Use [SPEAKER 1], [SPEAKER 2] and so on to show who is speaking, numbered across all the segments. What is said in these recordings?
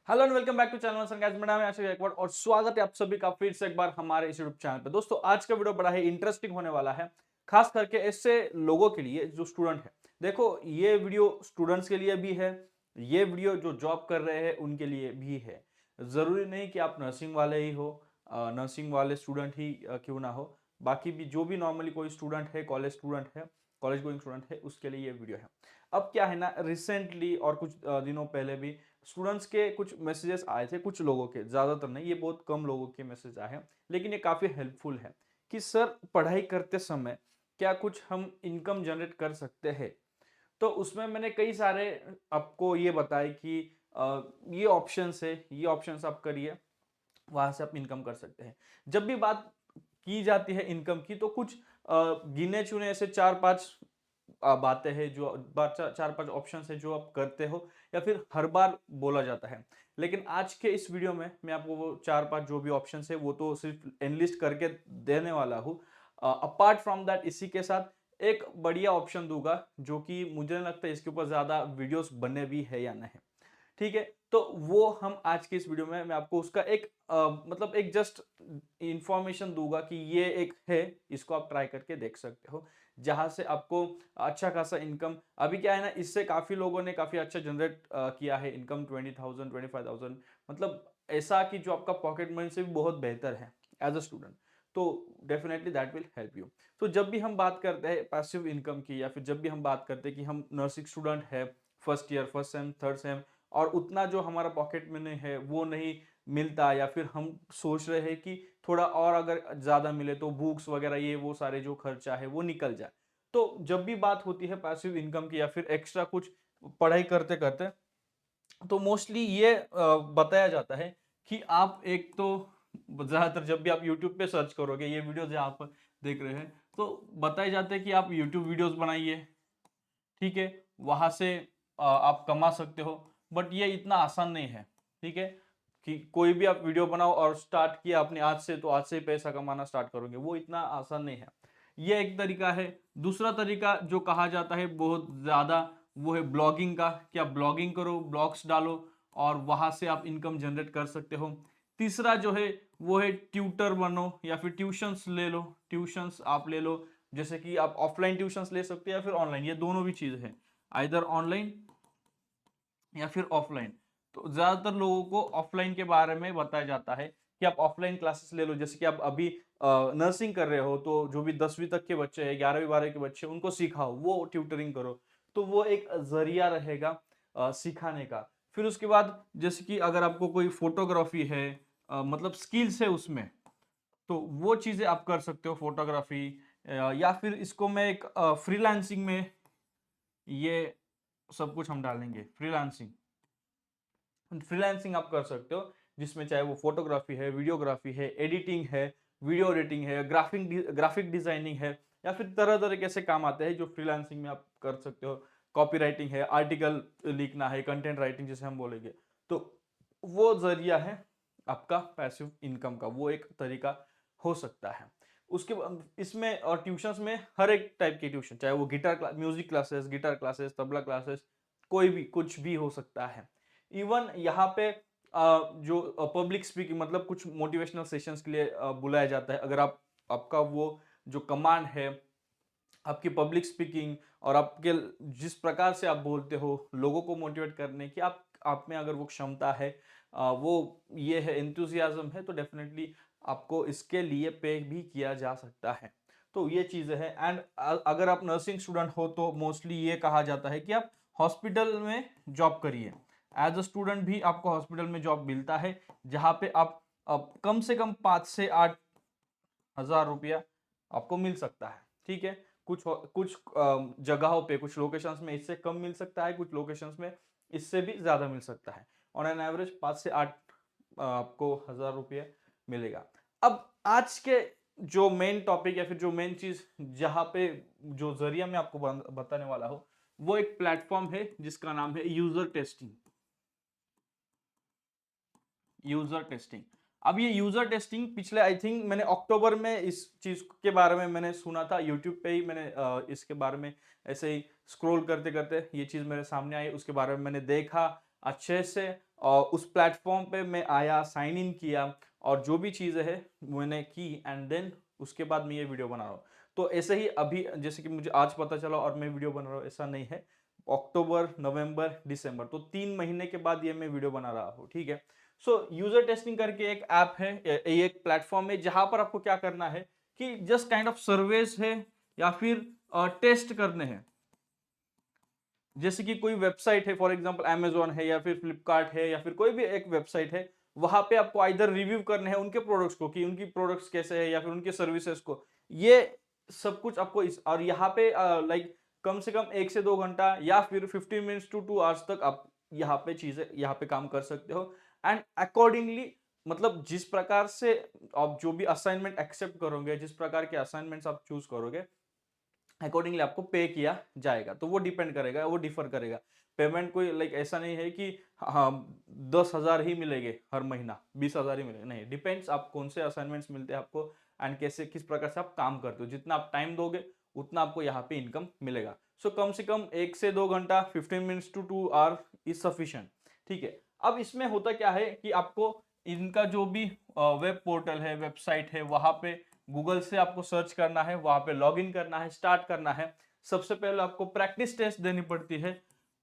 [SPEAKER 1] Hello and welcome back to channel guys. मेरा नाम है आशीष गायकवाड़ और स्वागत है आप सभी का फिर से एक बार हमारे इस यूट्यूब चैनल पे। दोस्तों आज का वीडियो बड़ा ही इंटरेस्टिंग होने वाला है, खास करके ऐसे लोगों के लिए जो स्टूडेंट है। देखो ये वीडियो स्टूडेंट्स के लिए भी है, ये वीडियो जो जॉब कर रहे हैं उनके लिए भी है। जरूरी नहीं कि आप नर्सिंग वाले ही हो, नर्सिंग वाले स्टूडेंट ही क्यों ना हो, बाकी भी जो भी नॉर्मली कोई स्टूडेंट है, कॉलेज स्टूडेंट है, कॉलेज गोइंग स्टूडेंट है, उसके लिए ये वीडियो है। अब क्या है ना, रिसेंटली और कुछ दिनों पहले भी स्टूडेंट्स के कुछ मैसेजेस आए थे, कुछ लोगों के, ज़्यादातर नहीं, ये बहुत कम लोगों के मैसेज आए हैं, लेकिन ये काफ़ी हेल्पफुल है कि सर पढ़ाई करते समय क्या कुछ हम इनकम जनरेट कर सकते हैं। तो उसमें मैंने कई सारे आपको ये बताए कि ये ऑप्शंस है, ये ऑप्शंस आप करिए, वहां से आप इनकम कर सकते हैं। जब भी बात की जाती है इनकम की, तो कुछ गिने चुने ऐसे चार पांच बातें हैं, जो चार पांच ऑप्शन है जो आप करते हो या फिर हर बार बोला जाता है। लेकिन आज के इस वीडियो में मैं आपको वो चार पांच जो भी ऑप्शन है वो तो सिर्फ एनलिस्ट करके देने वाला हूँ। अपार्ट फ्रॉम दैट इसी के साथ एक बढ़िया ऑप्शन दूंगा, जो कि मुझे नहीं लगता इसके ऊपर ज्यादा वीडियोस बने भी है या नहीं। ठीक है, तो वो हम आज की इस वीडियो में मैं आपको उसका एक मतलब एक जस्ट इंफॉर्मेशन दूंगा कि ये एक है, इसको आप ट्राई करके देख सकते हो, जहां से आपको अच्छा खासा इनकम। अभी क्या है ना, इससे काफी लोगों ने काफी अच्छा जनरेट किया है इनकम, 20,000 25,000, मतलब ऐसा कि जो आपका पॉकेट मनी से भी बहुत बेहतर है एज अ स्टूडेंट। तो definitely that will help you. तो जब भी हम बात करते हैं पैसिव इनकम की, या फिर जब भी हम बात करते हैं कि हम नर्सिंग स्टूडेंट है, first year, first sem, third same, और उतना जो हमारा पॉकेट मनी है वो नहीं मिलता, या फिर हम सोच रहे हैं कि थोड़ा और अगर ज्यादा मिले तो बुक्स वगैरह ये वो सारे जो खर्चा है वो निकल जाए। तो जब भी बात होती है पैसिव इनकम की या फिर एक्स्ट्रा कुछ पढ़ाई करते करते, तो मोस्टली ये बताया जाता है कि आप एक तो ज्यादातर जब भी आप यूट्यूब पे सर्च करोगे, ये वीडियो जो आप देख रहे हैं, तो बताए जाते हैं कि आप यूट्यूब वीडियोस बनाइए, ठीक है, वहां से आप कमा सकते हो। बट ये इतना आसान नहीं है, ठीक है, कि कोई भी आप वीडियो बनाओ और स्टार्ट किया आपने आज से, तो आज से ही पैसा कमाना स्टार्ट करोगे, वो इतना आसान नहीं है। ये एक तरीका है। दूसरा तरीका जो कहा जाता है बहुत ज्यादा, वो है ब्लॉगिंग का, कि आप ब्लॉगिंग करो, ब्लॉग्स डालो और वहां से आप इनकम जनरेट कर सकते हो। तीसरा जो है वो है ट्यूटर बनो, या फिर ट्यूशंस ले लो, ट्यूशंस आप ले लो, जैसे कि आप ऑफलाइन ट्यूशंस ले सकते हैं या फिर ऑनलाइन, ये दोनों भी चीज है, आइदर ऑनलाइन या फिर ऑफलाइन। तो ज्यादातर लोगों को ऑफलाइन के बारे में बताया जाता है कि आप ऑफलाइन क्लासेस ले लो, जैसे कि आप अभी नर्सिंग कर रहे हो, तो जो भी 10वीं तक के बच्चे हैं, 11वीं 12वीं के बच्चे, उनको सिखाओ, वो ट्यूटरिंग करो। तो वो एक जरिया रहेगा सिखाने का। फिर उसके बाद जैसे कि अगर आपको कोई फोटोग्राफी है, मतलब स्किल्स है उसमें, तो वो चीजें आप कर सकते हो, फोटोग्राफी। या फिर इसको मैं एक फ्रीलांसिंग में, ये सब कुछ हम डालेंगे फ्रीलांसिंग। फ्रीलांसिंग आप कर सकते हो, जिसमें चाहे वो फोटोग्राफी है, वीडियोग्राफी है, एडिटिंग है, वीडियो एडिटिंग है, ग्राफिक डिजाइनिंग है, या फिर तरह तरह के ऐसे काम आते हैं जो फ्रीलांसिंग में आप कर सकते हो। कॉपी राइटिंग है, आर्टिकल लिखना है, कंटेंट राइटिंग जिसे हम बोलेंगे। तो वो जरिया है आपका पैसिव इनकम का, वो एक तरीका हो सकता है। उसके बाद इसमें और ट्यूशंस में हर एक टाइप की ट्यूशन, चाहे वो music classes, guitar classes, tabla classes, कोई भी कुछ भी हो सकता है। इवन यहाँ पे जो पब्लिक स्पीकिंग, मतलब कुछ मोटिवेशनल सेशंस के लिए बुलाया जाता है। अगर आपका वो जो कमांड है, आपकी पब्लिक स्पीकिंग, और आपके जिस प्रकार से आप बोलते हो लोगों को मोटिवेट करने की, आप में अगर वो क्षमता है, वो ये है, एंथुसियाज्म है, तो डेफिनेटली आपको इसके लिए पे भी किया जा सकता है। तो ये चीजें हैं। एंड अगर आप नर्सिंग स्टूडेंट हो तो मोस्टली ये कहा जाता है कि आप हॉस्पिटल में जॉब करिए। एज अ स्टूडेंट भी आपको हॉस्पिटल में जॉब मिलता है, जहाँ पे आप कम से कम 5 से 8 हजार रुपया आपको मिल सकता है, ठीक है। कुछ जगहों पे, कुछ लोकेशंस में इससे कम मिल सकता है, कुछ लोकेशंस में इससे भी ज्यादा मिल सकता है। ऑन एन एवरेज 5 से 8 आपको 1000 रुपये मिलेगा। अब आज के जो मेन टॉपिक या फिर जो मेन चीज, जहां पे जो जरिया मैं आपको बताने वाला हूं, वो एक प्लेटफॉर्म है जिसका नाम है यूजर टेस्टिंग। User testing. अब ये यूजर टेस्टिंग पिछले, आई थिंक मैंने अक्टूबर में इस चीज के बारे में मैंने सुना था, यूट्यूब पे ही मैंने इसके बारे में ऐसे ही स्क्रॉल करते करते ये चीज मेरे सामने आई, उसके बारे में मैंने देखा। अच्छे से उस प्लेटफॉर्म पे मैं आया, साइन इन किया और जो भी चीज़ें है मैंने की एंड देन उसके बाद मैं ये वीडियो बना रहा हूँ। तो ऐसे ही अभी जैसे कि मुझे आज पता चला और मैं वीडियो बना रहा हूँ, ऐसा नहीं है। अक्टूबर, नवंबर, दिसंबर तो 3 महीने के बाद ये मैं वीडियो बना रहा हूँ, ठीक है। सो यूजर टेस्टिंग करके एक ऐप है, ये एक प्लेटफॉर्म है जहां पर आपको क्या करना है कि जस्ट काइंड ऑफ सर्वेस है या फिर टेस्ट करने हैं। जैसे कि कोई वेबसाइट है, फॉर एग्जांपल अमेजोन है या फिर फ्लिपकार्ट है या फिर कोई भी एक वेबसाइट है, वहां पे आपको आइदर रिव्यू करने हैं उनके प्रोडक्ट्स को कि उनकी प्रोडक्ट्स कैसे है या फिर उनके सर्विसेज को। ये सब कुछ आपको इस और यहाँ पे लाइक कम से कम 1 से 2 घंटा या फिर 15 मिनट्स टू 2 आवर्स तक आप यहाँ पे चीजें यहाँ पे काम कर सकते हो। एंड अकॉर्डिंगली मतलब जिस प्रकार से आप जो भी असाइनमेंट एक्सेप्ट करोगे, जिस प्रकार के असाइनमेंट्स आप चूज करोगे, अकॉर्डिंगली आपको पे किया जाएगा। तो वो डिपेंड करेगा, वो डिफर करेगा। पेमेंट कोई लाइक ऐसा नहीं है कि हाँ 10,000 ही मिलेंगे हर महीना, 20,000 ही मिलेंगे, नहीं। डिपेंड्स आप कौन से असाइनमेंट्स मिलते हैं आपको एंड कैसे किस प्रकार से आप काम करते हो। जितना आप टाइम दोगे उतना आपको यहाँ पे इनकम मिलेगा। सो कम से कम 1 से 2 घंटा, 15 minutes to 2 hour is sufficient, ठीक है। अब इसमें होता क्या है कि आपको इनका जो भी वेब पोर्टल है, वेबसाइट है, वहां पे गूगल से आपको सर्च करना है, वहां पे लॉग इन करना है, स्टार्ट करना है। सबसे पहले आपको प्रैक्टिस टेस्ट देनी पड़ती है।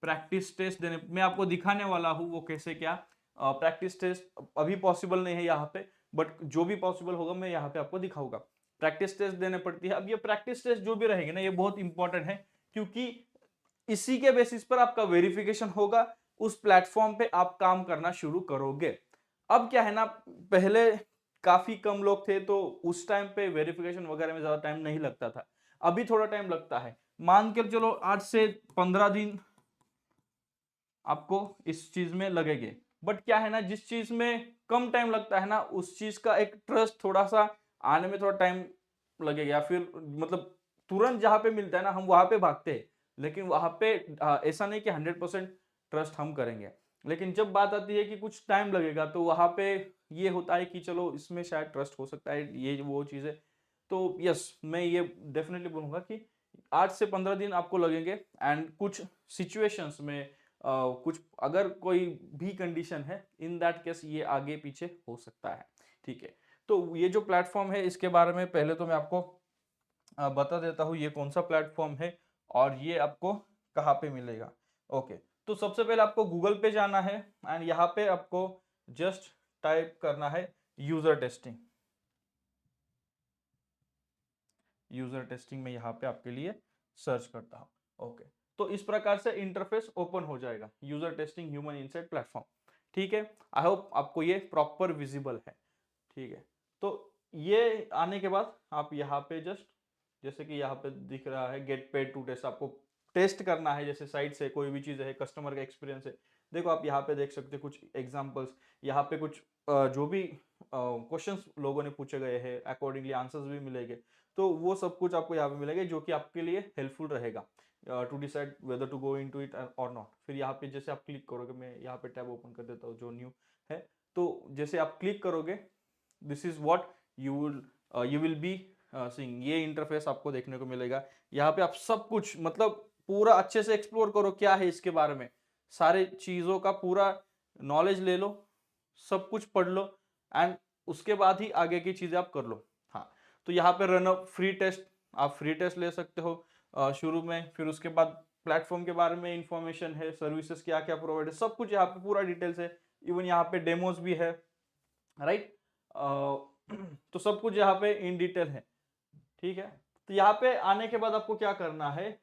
[SPEAKER 1] प्रैक्टिस टेस्ट देने मैं आपको दिखाने वाला हूँ वो कैसे क्या। प्रैक्टिस टेस्ट अभी पॉसिबल नहीं है यहाँ पे, बट जो भी पॉसिबल होगा मैं यहाँ पे आपको दिखाऊंगा। प्रैक्टिस टेस्ट देने पड़ती है। अब ये प्रैक्टिस टेस्ट जो भी रहेगी ना, ये बहुत इंपॉर्टेंट है क्योंकि इसी के बेसिस पर आपका वेरिफिकेशन होगा, उस प्लेटफॉर्म पे आप काम करना शुरू करोगे। अब क्या है ना, पहले काफी कम लोग थे तो उस टाइम पे वेरिफिकेशन वगैरह में ज्यादा टाइम नहीं लगता था। अभी थोड़ा टाइम लगता है, मान के चलो 8 से 15 दिन आपको इस चीज में लगेंगे। बट क्या है ना, जिस चीज में कम टाइम लगता है ना, उस चीज का एक ट्रस्ट थोड़ा सा आने में थोड़ा टाइम लगेगा, या फिर मतलब तुरंत जहां पे मिलता है ना हम वहां पे भागते हैं। लेकिन वहां पे ऐसा नहीं कि 100% ट्रस्ट हम करेंगे। लेकिन जब बात आती है कि कुछ टाइम लगेगा तो वहां पे ये होता है कि चलो इसमें शायद ट्रस्ट हो सकता है, ये वो चीजें। तो यस, मैं ये डेफिनेटली बोलूंगा कि 8 से 15 दिन आपको लगेंगे। एंड कुछ सिचुएशंस में कुछ अगर कोई भी कंडीशन है, इन दैट केस ये आगे पीछे हो सकता है, ठीक है। तो ये जो प्लेटफॉर्म है इसके बारे में पहले तो मैं आपको बता देता हूँ ये कौन सा प्लेटफॉर्म है और ये आपको कहाँ पे मिलेगा। ओके, तो सबसे पहले आपको गूगल पे जाना है एंड यहाँ पे आपको जस्ट टाइप करना है यूजर टेस्टिंग। यूजर टेस्टिंग में यहाँ पे आपके लिए सर्च करता हूँ। ओके, तो इस प्रकार से इंटरफेस ओपन हो जाएगा, user testing human insight platform, ठीक है। आई होप आपको ये प्रॉपर विजिबल है, ठीक है। तो ये आने के बाद आप यहाँ पे जस्ट जैसे कि यहाँ पे दिख रहा है गेट पेड टू टेस्ट, आपको टेस्ट करना है जैसे साइट से कोई भी चीज़ है, कस्टमर का एक्सपीरियंस है। देखो आप यहाँ पे देख सकते हो कुछ एग्जांपल्स, यहाँ पे कुछ जो भी क्वेश्चंस लोगों ने पूछे गए हैं अकॉर्डिंगली आंसर्स भी मिलेंगे। तो वो सब कुछ आपको यहाँ पे मिलेगा जो कि आपके लिए हेल्पफुल रहेगा to decide whether to go into it और नॉट। फिर यहाँ पे जैसे आप क्लिक करोगे, मैं यहाँ पे टैब ओपन कर देता हूँ जो न्यू है। तो जैसे आप क्लिक करोगे, this is what you will be seeing, ये इंटरफेस आपको देखने को मिलेगा। यहाँ पे आप सब कुछ मतलब पूरा अच्छे से एक्सप्लोर करो क्या है इसके बारे में, सारे चीजों का पूरा नॉलेज ले लो, सब कुछ पढ़ लो एंड उसके बाद ही आगे की चीजें आप कर लो। हाँ, तो यहाँ पे रन अप फ्री टेस्ट, आप फ्री टेस्ट ले सकते हो शुरू में। फिर उसके बाद प्लेटफॉर्म के बारे में इंफॉर्मेशन है, सर्विसेज क्या क्या प्रोवाइड है, सब कुछ यहाँ पे पूरा डिटेल्स है। इवन यहाँ पे डेमोज भी है, राइट। तो सब कुछ यहाँ पे इन डिटेल है, ठीक है। तो यहाँ पे आने के बाद आपको क्या करना है,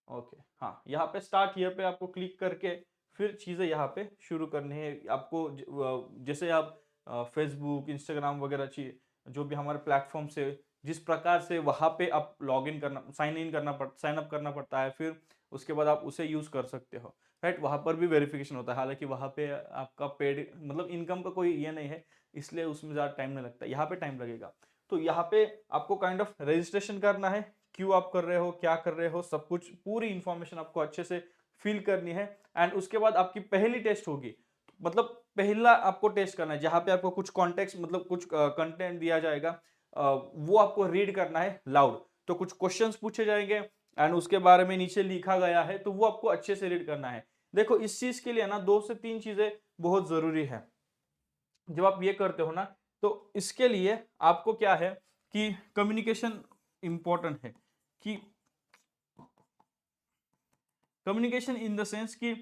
[SPEAKER 1] ओके हाँ, यहाँ पे स्टार्ट हियर पे आपको क्लिक करके फिर चीजें यहाँ पे शुरू करनी है आपको। जैसे आप फेसबुक, इंस्टाग्राम वगैरह चाहिए, जो भी हमारे प्लेटफॉर्म से जिस प्रकार से वहां पे आप लॉग इन करना, साइन अप करना पड़ता है, फिर उसके बाद आप उसे यूज कर सकते हो, राइट। वहां पर भी वेरिफिकेशन होता है, हालांकि वहां पे आपका पेड मतलब इनकम का कोई ये नहीं है, इसलिए उसमें ज्यादा टाइम नहीं लगता, यहाँ पे टाइम लगेगा। तो यहाँ पे आपको काइंड ऑफ रजिस्ट्रेशन करना है, क्यों आप कर रहे हो, क्या कर रहे हो, सब कुछ पूरी इंफॉर्मेशन आपको अच्छे से फिल करनी है। एंड उसके बाद आपकी पहली टेस्ट होगी, मतलब पहला आपको टेस्ट करना है जहां पे आपको कुछ कॉन्टेक्स्ट मतलब कुछ कंटेंट दिया जाएगा, वो आपको रीड करना है लाउड। तो कुछ क्वेश्चंस पूछे जाएंगे एंड उसके बारे में नीचे लिखा गया है, तो वो आपको अच्छे से रीड करना है। देखो इस चीज के लिए ना 2 से 3 चीजें बहुत जरूरी है। जब आप ये करते हो ना, तो इसके लिए आपको क्या है कि कम्युनिकेशन इंपॉर्टेंट है। कि कम्युनिकेशन इन द सेंस कि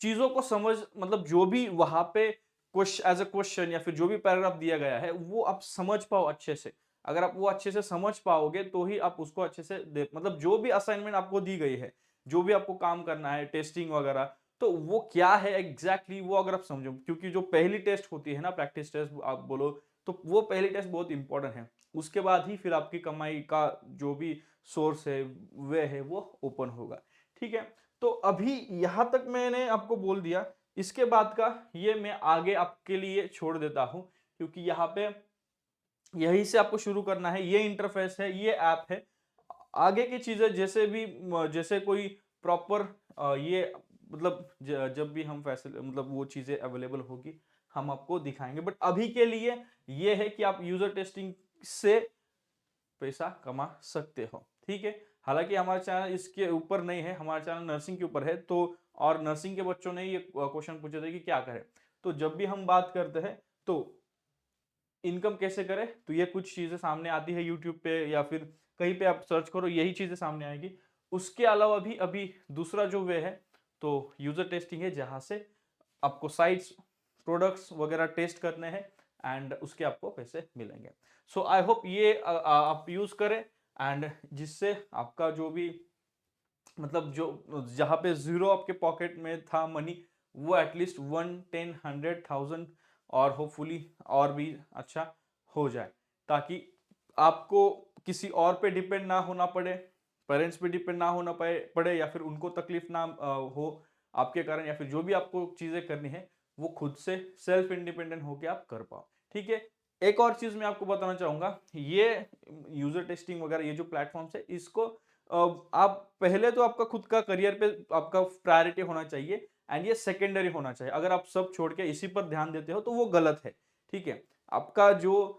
[SPEAKER 1] चीजों को समझ, मतलब जो भी वहां पे एज अ क्वेश्चन या फिर जो भी पैराग्राफ दिया गया है वो आप समझ पाओ अच्छे से। अगर आप वो अच्छे से समझ पाओगे तो ही आप उसको अच्छे से दे, मतलब जो भी असाइनमेंट आपको दी गई है, जो भी आपको काम करना है, टेस्टिंग वगैरह, तो वो क्या है एग्जैक्टली वो अगर आप समझो, क्योंकि जो पहली टेस्ट होती है ना, प्रैक्टिस टेस्ट आप बोलो, तो वो पहली टेस्ट बहुत इंपॉर्टेंट है। उसके बाद ही फिर आपकी कमाई का जो भी सोर्स है वे है वो ओपन होगा। ठीक है, तो अभी यहां तक मैंने आपको बोल दिया। इसके बाद का ये मैं आगे आपके लिए छोड़ देता हूं, क्योंकि यहाँ पे यहीं से आपको शुरू करना है। ये इंटरफेस है, ये ऐप है। आगे की चीजें जैसे भी जैसे कोई प्रॉपर ये मतलब जब भी हम फैसिलिटी, मतलब वो चीजें अवेलेबल होगी हम आपको दिखाएंगे। बट अभी के लिए ये है कि आप यूजर टेस्टिंग से पैसा कमा सकते हो। ठीक है, हालांकि हमारा चैनल इसके ऊपर नहीं है, हमारा चैनल नर्सिंग के ऊपर है। तो और नर्सिंग के बच्चों ने ये क्वेश्चन पूछे थे कि क्या करें, तो जब भी हम बात करते हैं तो इनकम कैसे करें, तो ये कुछ चीजें सामने आती है यूट्यूब पे या फिर कहीं पे आप सर्च करो, यही चीजें सामने आएगी। उसके अलावा भी अभी दूसरा जो वे है तो यूजर टेस्टिंग है, जहां से आपको साइट्स, प्रोडक्ट्स वगैरह टेस्ट करने हैं एंड उसके आपको पैसे मिलेंगे। सो आई होप ये आप यूज करें, एंड जिससे आपका जो भी, मतलब जो जहां पे जीरो आपके पॉकेट में था मनी, वो एटलीस्ट 1, 10, 100, 1000 और होपफुली और भी अच्छा हो जाए, ताकि आपको किसी और पे डिपेंड ना होना पड़े, पेरेंट्स पे डिपेंड ना होना पड़े या फिर उनको तकलीफ ना हो आपके कारण, या फिर जो भी आपको चीजें करनी है वो खुद से सेल्फ इंडिपेंडेंट होके आप कर पाओ। ठीक है, एक और चीज मैं आपको बताना चाहूंगा, ये यूजर टेस्टिंग वगैरह ये जो प्लेटफॉर्म्स है, इसको आप पहले तो आपका खुद का करियर पे आपका प्रायोरिटी होना चाहिए, एंड ये सेकेंडरी होना चाहिए। अगर आप सब छोड़ के इसी पर ध्यान देते हो तो वो गलत है। ठीक है, आपका जो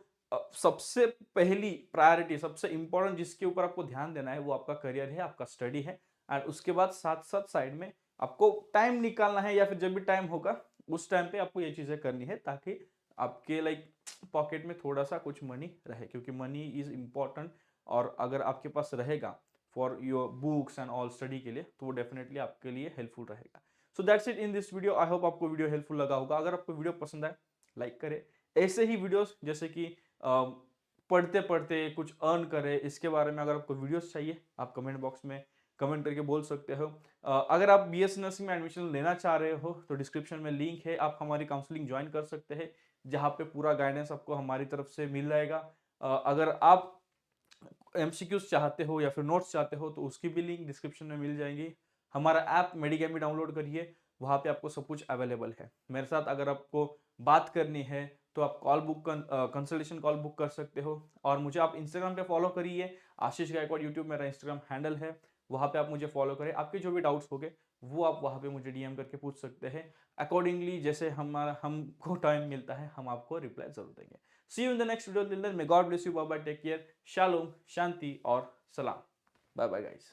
[SPEAKER 1] सबसे पहली प्रायोरिटी, सबसे इंपॉर्टेंट जिसके ऊपर आपको ध्यान देना है वो आपका करियर है, आपका स्टडी है। एंड उसके बाद साथ साथ साइड में आपको टाइम निकालना है, या फिर जब भी टाइम होगा उस टाइम पे आपको ये चीजें करनी है, ताकि आपके लाइक पॉकेट में थोड़ा सा कुछ मनी रहे, क्योंकि मनी इज इम्पॉर्टेंट। और अगर आपके पास रहेगा for your books and all study के लिए, तो वो डेफिनेटली आपके लिए हेल्पफुल रहेगा। So that's it in this video. I hope आपको वीडियो हेल्पफुल लगा होगा। अगर आपको वीडियो पसंद आए, लाइक करें। ऐसे ही वीडियोस जैसे कि पढ़ते पढ़ते कुछ अर्न करें, इसके बारे में अगर आपको वीडियोस चाहिए, आप कमेंट बॉक्स में कमेंट करके बोल सकते हो। अगर आप बीएससी नर्सिंग में एडमिशन लेना चाह रहे हो तो डिस्क्रिप्शन में लिंक है, आप हमारी काउंसलिंग ज्वाइन कर सकते हैं, जहाँ पे पूरा गाइडेंस आपको हमारी तरफ से मिल जाएगा। अगर आप एमसीक्यूज चाहते हो या फिर नोट्स चाहते हो तो उसकी भी लिंक डिस्क्रिप्शन में मिल जाएंगी। हमारा ऐप मेडिकेमी डाउनलोड करिए, वहाँ पे आपको सब कुछ अवेलेबल है। मेरे साथ अगर आपको बात करनी है तो आप call book consultation call book कर सकते हो। और मुझे आप इंस्टाग्राम पे फॉलो करिए, आशीष गायकवाड़ यूट्यूब मेरा इंस्टाग्राम हैंडल है, वहाँ पे आप मुझे फॉलो करें। आपके जो भी डाउट्स होंगे वो आप वहाँ पे मुझे डीएम करके पूछ सकते हैं। अकॉर्डिंगली जैसे हमारा हमको टाइम मिलता है हम आपको रिप्लाई जरूर देंगे। See you in the next video. Till then, may God bless you. Bye bye. Take care. Shalom, Shanti, और सलाम. Bye bye, guys.